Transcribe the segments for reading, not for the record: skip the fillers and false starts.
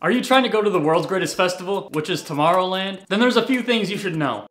Are you trying to go to the world's greatest festival, which is Tomorrowland? Then there's a few things you should know.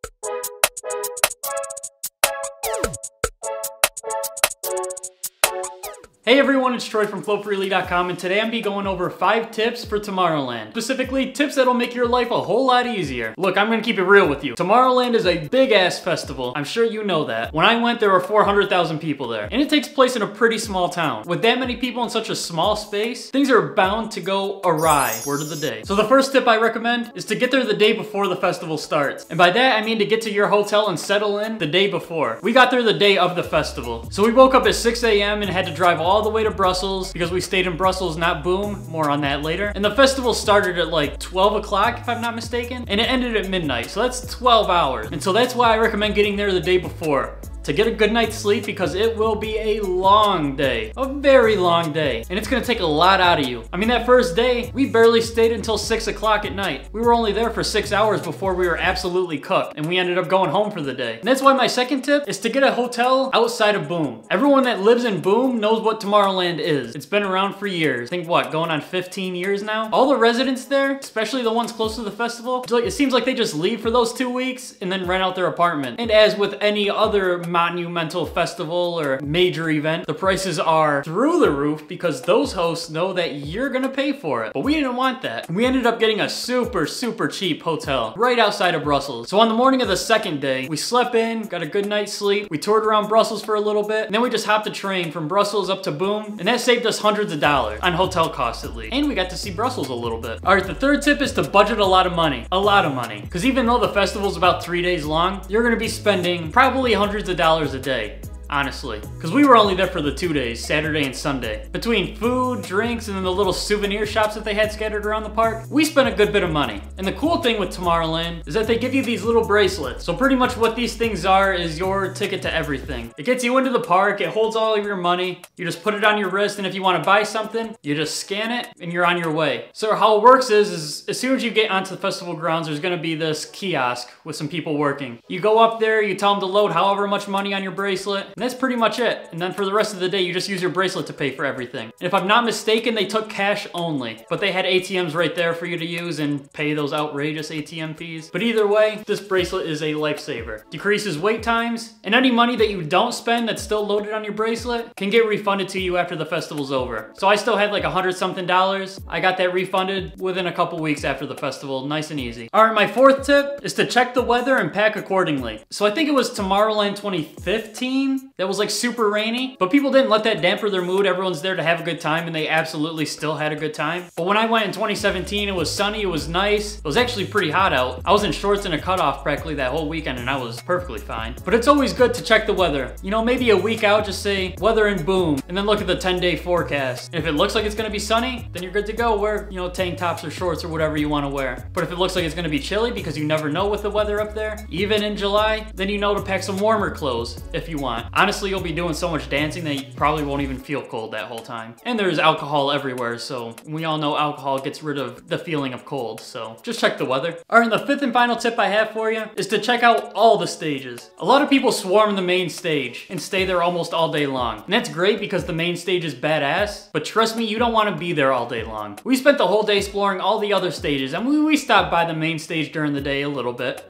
Hey everyone, it's Troy from FlowFreely.com, and today I'm be going over 5 tips for Tomorrowland. Specifically, tips that'll make your life a whole lot easier. Look, I'm gonna keep it real with you. Tomorrowland is a big ass festival. I'm sure you know that. When I went, there were 400,000 people there. And it takes place in a pretty small town. With that many people in such a small space, things are bound to go awry. Word of the day. So the first tip I recommend is to get there the day before the festival starts. And by that, I mean to get to your hotel and settle in the day before. We got there the day of the festival. So we woke up at 6 a.m. and had to drive all the way to Brussels because we stayed in Brussels, not Boom. More on that later. And the festival started at like 12 o'clock, if I'm not mistaken, and it ended at midnight. So that's 12 hours. And so that's why I recommend getting there the day before, to get a good night's sleep, because it will be a long day. A very long day. And it's gonna take a lot out of you. I mean, that first day, we barely stayed until 6 o'clock at night. We were only there for 6 hours before we were absolutely cooked, and we ended up going home for the day. And that's why my second tip is to get a hotel outside of Boom. Everyone that lives in Boom knows what Tomorrowland is. It's been around for years. I think what, going on 15 years now? All the residents there, especially the ones close to the festival, it seems like they just leave for those 2 weeks and then rent out their apartment. And as with any other monumental festival or major event, the prices are through the roof because those hosts know that you're gonna pay for it. But we didn't want that. We ended up getting a super cheap hotel right outside of Brussels. So on the morning of the second day, we slept in, got a good night's sleep, we toured around Brussels for a little bit, and then we just hopped a train from Brussels up to Boom, and that saved us hundreds of dollars on hotel costs at least. And we got to see Brussels a little bit. All right, the third tip is to budget a lot of money. A lot of money. Because even though the festival's about 3 days long, you're gonna be spending probably hundreds of dollars a day. Honestly. Because we were only there for the 2 days, Saturday and Sunday. Between food, drinks, and then the little souvenir shops that they had scattered around the park, we spent a good bit of money. And the cool thing with Tomorrowland is that they give you these little bracelets. So pretty much what these things are is your ticket to everything. It gets you into the park, it holds all of your money, you just put it on your wrist, and if you want to buy something, you just scan it, and you're on your way. So how it works is as soon as you get onto the festival grounds, there's gonna be this kiosk with some people working. You go up there, you tell them to load however much money on your bracelet, and that's pretty much it. And then for the rest of the day, you just use your bracelet to pay for everything. And if I'm not mistaken, they took cash only, but they had ATMs right there for you to use and pay those outrageous ATM fees. But either way, this bracelet is a lifesaver. Decreases wait times, and any money that you don't spend that's still loaded on your bracelet can get refunded to you after the festival's over. So I still had like $100-something. I got that refunded within a couple weeks after the festival, nice and easy. All right, my fourth tip is to check the weather and pack accordingly. So I think it was Tomorrowland 2015 that was like super rainy, but people didn't let that damper their mood. Everyone's there to have a good time, and they absolutely still had a good time. But when I went in 2017, it was sunny, it was nice. It was actually pretty hot out. I was in shorts and a cutoff practically that whole weekend, and I was perfectly fine. But it's always good to check the weather. You know, maybe a week out, just say weather in Boom, and then look at the 10-day forecast. And if it looks like it's gonna be sunny, then you're good to go. Wear, you know, tank tops or shorts or whatever you wanna wear. But if it looks like it's gonna be chilly, because you never know with the weather up there, even in July, then you know to pack some warmer clothes if you want. Honestly, you'll be doing so much dancing that you probably won't even feel cold that whole time. And there's alcohol everywhere, so we all know alcohol gets rid of the feeling of cold, so just check the weather. All right, and the fifth and final tip I have for you is to check out all the stages. A lot of people swarm the main stage and stay there almost all day long. And that's great because the main stage is badass, but trust me, you don't want to be there all day long. We spent the whole day exploring all the other stages, and we stopped by the main stage during the day a little bit.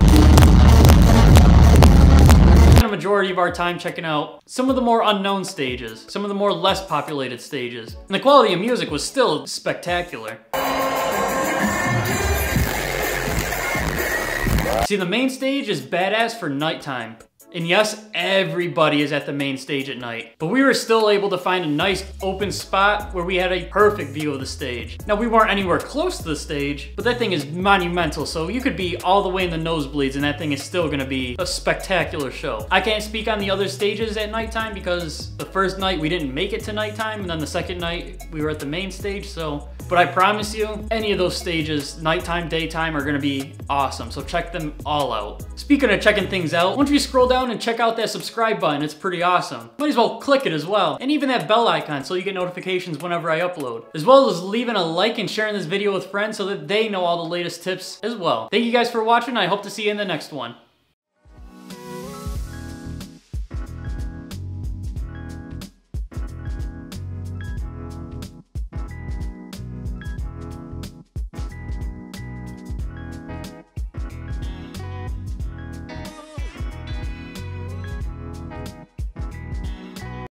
A majority of our time checking out some of the more unknown stages, some of the more less populated stages. And the quality of music was still spectacular. See, the main stage is badass for nighttime. And yes, everybody is at the main stage at night. But we were still able to find a nice open spot where we had a perfect view of the stage. Now, we weren't anywhere close to the stage, but that thing is monumental, so you could be all the way in the nosebleeds and that thing is still gonna be a spectacular show. I can't speak on the other stages at nighttime because the first night we didn't make it to nighttime, and then the second night we were at the main stage, so. But I promise you, any of those stages, nighttime, daytime, are gonna be awesome, so check them all out. Speaking of checking things out, once you scroll down and check out that subscribe button, it's pretty awesome. Might as well click it as well. And even that bell icon so you get notifications whenever I upload. As well as leaving a like and sharing this video with friends so that they know all the latest tips as well. Thank you guys for watching. I hope to see you in the next one.